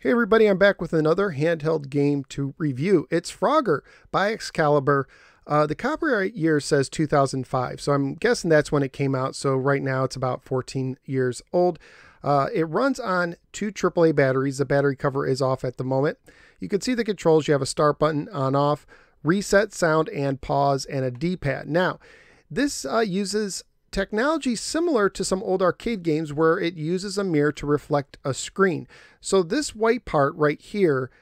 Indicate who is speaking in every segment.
Speaker 1: Hey everybody, I'm back with another handheld game to review. It's Frogger by Excalibur. The copyright year says 2005, so I'm guessing that's when it came out. So right now it's about 14 years old. It runs on two AAA batteries. The battery cover is off at the moment. You can see the controls. You have a start button on off, reset, sound, and pause, and a D-pad. Now, this uses technology similar to some old arcade games where it uses a mirror to reflect a screen. So this white part right here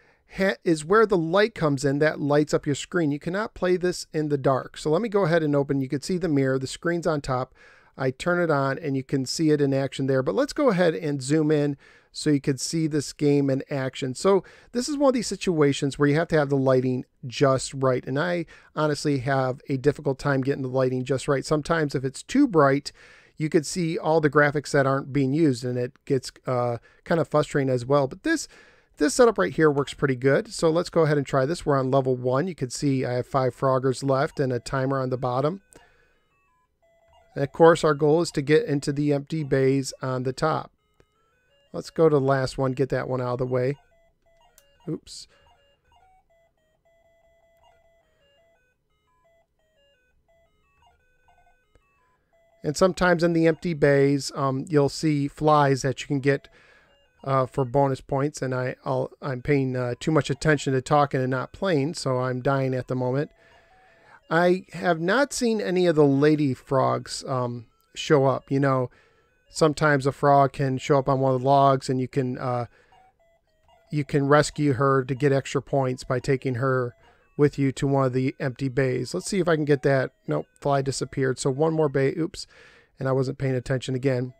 Speaker 1: is where the light comes in that lights up your screen. You cannot play this in the dark. So let me go ahead and open. You can see the mirror, the screen's on top. I turn it on and you can see it in action there. But let's go ahead and zoom in so you can see this game in action. So this is one of these situations where you have to have the lighting just right. And I honestly have a difficult time getting the lighting just right. Sometimes if it's too bright, you could see all the graphics that aren't being used and it gets kind of frustrating as well. But this setup right here works pretty good. So let's go ahead and try this. We're on level 1. You can see I have 5 Froggers left and a timer on the bottom. And of course, our goal is to get into the empty bays on the top. Let's go to the last one, get that one out of the way. Oops. And sometimes in the empty bays, you'll see flies that you can get for bonus points. And I'm paying too much attention to talking and not playing, so I'm dying at the moment. I have not seen any of the lady frogs show up. You know, sometimes a frog can show up on one of the logs and you can rescue her to get extra points by taking her with you to one of the empty bays. Let's see if I can get that. Nope, fly disappeared. So one more bay. Oops. And I wasn't paying attention again.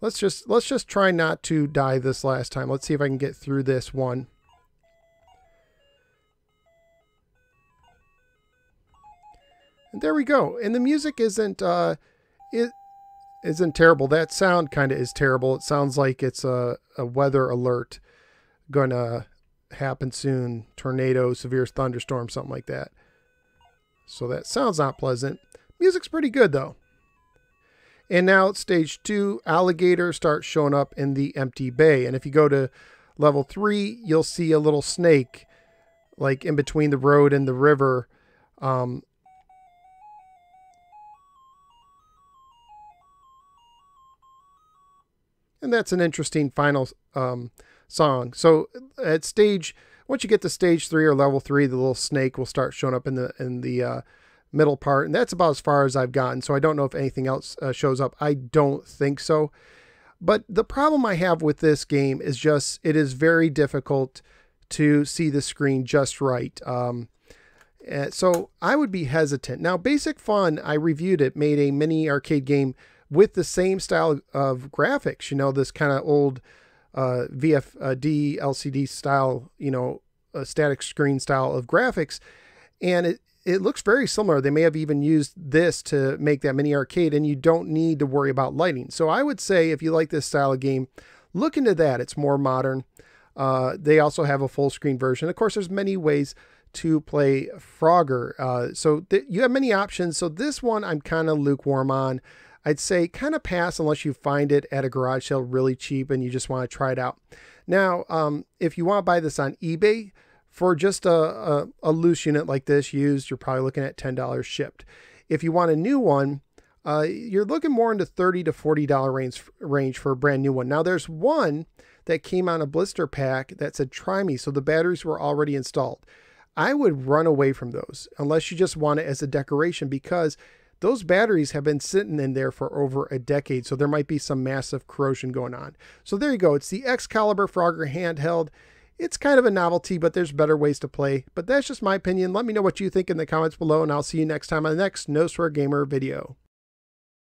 Speaker 1: Let's just try not to die this last time. Let's see if I can get through this one. And there we go. And the music isn't terrible. That sound kind of is terrible. It sounds like it's a weather alert going to happen soon. Tornado, severe thunderstorm, something like that. So that sounds not pleasant. Music's pretty good though. And now stage 2, alligators start showing up in the empty bay. And if you go to level 3, you'll see a little snake like in between the road and the river. And that's an interesting final song. So at once you get to stage 3 or level 3, the little snake will start showing up in the middle part. And that's about as far as I've gotten. So I don't know if anything else shows up. I don't think so. But the problem I have with this game is just, it is very difficult to see the screen just right. So I would be hesitant. Now, Basic Fun, I reviewed it, made a mini arcade game with the same style of graphics, you know, this kind of old VFD LCD style, you know, static screen style of graphics. And it looks very similar. They may have even used this to make that mini arcade, and you don't need to worry about lighting. So I would say if you like this style of game, look into that. It's more modern. They also have a full screen version. Of course, there's many ways to play Frogger. So you have many options. So this one I'm kind of lukewarm on. I'd say kind of pass unless you find it at a garage sale really cheap and you just want to try it out. Now, if you want to buy this on eBay for just a loose unit like this used, you're probably looking at $10 shipped. If you want a new one, you're looking more into $30 to $40 range for a brand new one. Now, there's one that came on a blister pack that said try me, so the batteries were already installed. I would run away from those unless you just want it as a decoration, because those batteries have been sitting in there for over a decade, so there might be some massive corrosion going on. So there you go. It's the Excalibur Frogger handheld. It's kind of a novelty, but there's better ways to play. But that's just my opinion. Let me know what you think in the comments below, and I'll see you next time on the next No Swear Gamer video.